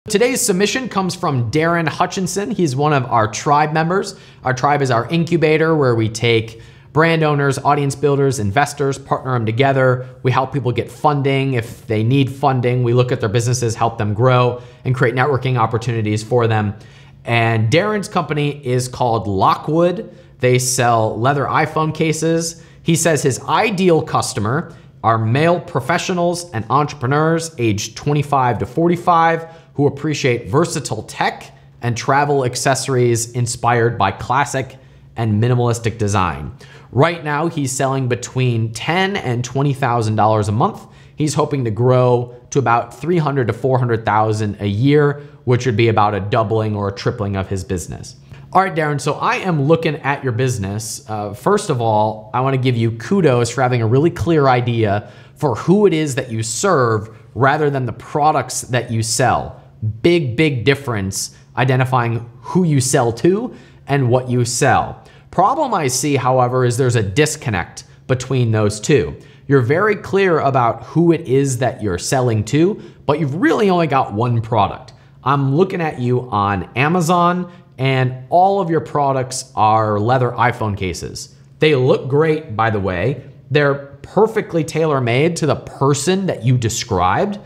Today's submission comes from Darren Hutchinson. He's one of our tribe members. Our tribe is our incubator where we take brand owners, audience builders, investors, partner them together. We help people get funding. If they need funding, we look at their businesses, help them grow, and create networking opportunities for them. And Darren's company is called Lockwood. They sell leather iPhone cases. He says his ideal customer are male professionals and entrepreneurs aged 25 to 45 who appreciate versatile tech and travel accessories inspired by classic and minimalistic design. Right now, he's selling between $10,000 and $20,000 a month. He's hoping to grow to about $300,000 to $400,000 a year, which would be about a doubling or a tripling of his business. All right, Darren, so I am looking at your business. First of all, I want to give you kudos for having a really clear idea for who it is that you serve rather than the products that you sell. Big difference identifying who you sell to and what you sell. Problem I see, however, is there's a disconnect between those two. You're very clear about who it is that you're selling to, but you've really only got one product. I'm looking at you on Amazon, and all of your products are leather iPhone cases. They look great, by the way. They're perfectly tailor-made to the person that you described,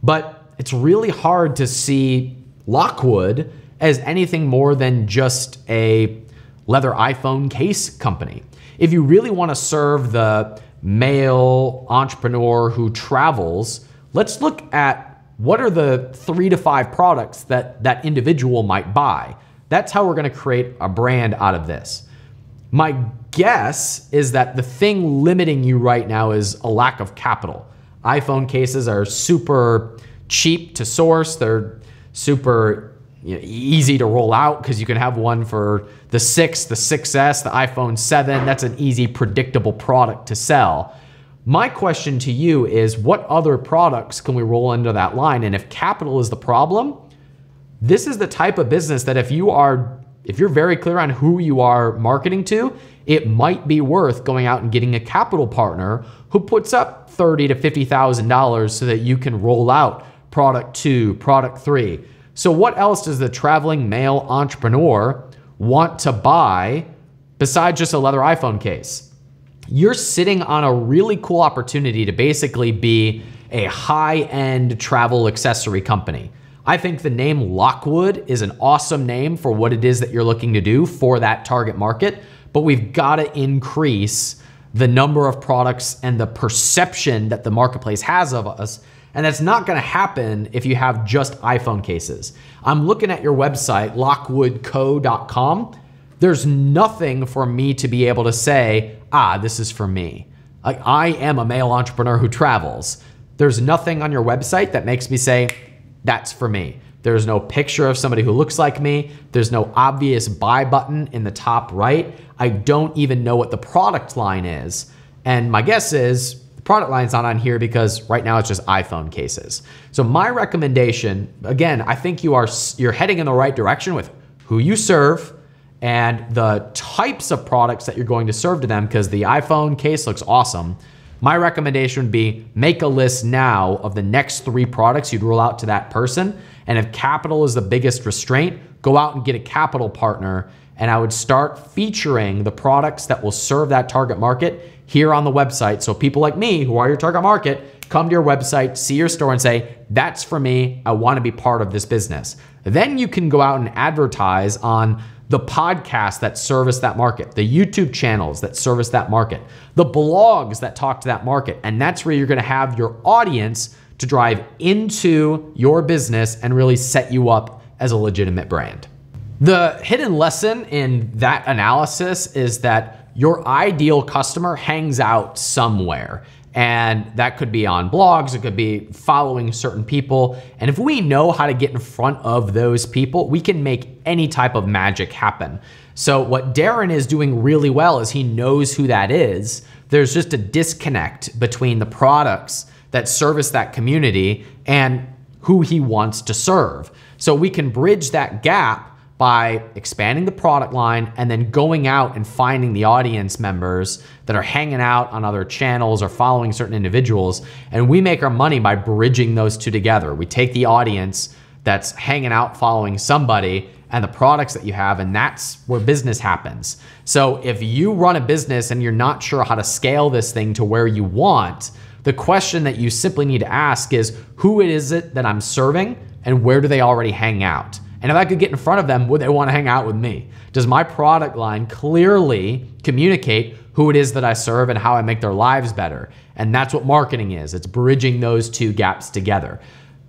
but it's really hard to see Lockwood as anything more than just a leather iPhone case company. If you really want to serve the male entrepreneur who travels, let's look at what are the 3 to 5 products that that individual might buy. That's how we're going to create a brand out of this. My guess is that the thing limiting you right now is a lack of capital. iPhone cases are super cheap to source. They're super easy to roll out because you can have one for the 6, the 6S, the iPhone 7. That's an easy, predictable product to sell. My question to you is, what other products can we roll into that line? And if capital is the problem, this is the type of business that if you're very clear on who you are marketing to, it might be worth going out and getting a capital partner who puts up $30,000 to $50,000 so that you can roll out product 2, product 3. So what else does the traveling male entrepreneur want to buy besides just a leather iPhone case? You're sitting on a really cool opportunity to basically be a high-end travel accessory company. I think the name Lockwood is an awesome name for what it is that you're looking to do for that target market, but we've got to increase the number of products and the perception that the marketplace has of us. And that's not going to happen if you have just iPhone cases. I'm looking at your website, lockwoodco.com. There's nothing for me to be able to say, this is for me. Like, I am a male entrepreneur who travels. There's nothing on your website that makes me say, that's for me. There's no picture of somebody who looks like me. There's no obvious buy button in the top right. I don't even know what the product line is. And my guess is, product line's not on here because right now it's just iPhone cases. So my recommendation, again, I think you're heading in the right direction with who you serve and the types of products that you're going to serve to them, because the iPhone case looks awesome. My recommendation would be make a list now of the next 3 products you'd roll out to that person. And if capital is the biggest restraint, go out and get a capital partner. And I would start featuring the products that will serve that target market here on the website. So people like me, who are your target market, come to your website, see your store and say, that's for me. I want to be part of this business. Then you can go out and advertise on the podcasts that service that market, the YouTube channels that service that market, the blogs that talk to that market. And that's where you're going to have your audience to drive into your business and really set you up as a legitimate brand. The hidden lesson in that analysis is that your ideal customer hangs out somewhere. And that could be on blogs, it could be following certain people. And if we know how to get in front of those people, we can make any type of magic happen. So what Darren is doing really well is he knows who that is. There's just a disconnect between the products that service that community and who he wants to serve. So we can bridge that gap by expanding the product line and then going out and finding the audience members that are hanging out on other channels or following certain individuals. And we make our money by bridging those two together. We take the audience that's hanging out following somebody and the products that you have, and that's where business happens. So if you run a business and you're not sure how to scale this thing to where you want, the question that you simply need to ask is, who is it that I'm serving and where do they already hang out? And if I could get in front of them, would they want to hang out with me? Does my product line clearly communicate who it is that I serve and how I make their lives better? And that's what marketing is. It's bridging those two gaps together.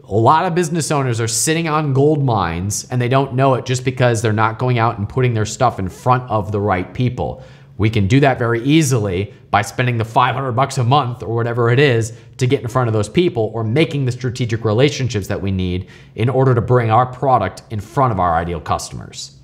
A lot of business owners are sitting on gold mines and they don't know it just because they're not going out and putting their stuff in front of the right people. We can do that very easily by spending the $500 a month or whatever it is to get in front of those people, or making the strategic relationships that we need in order to bring our product in front of our ideal customers.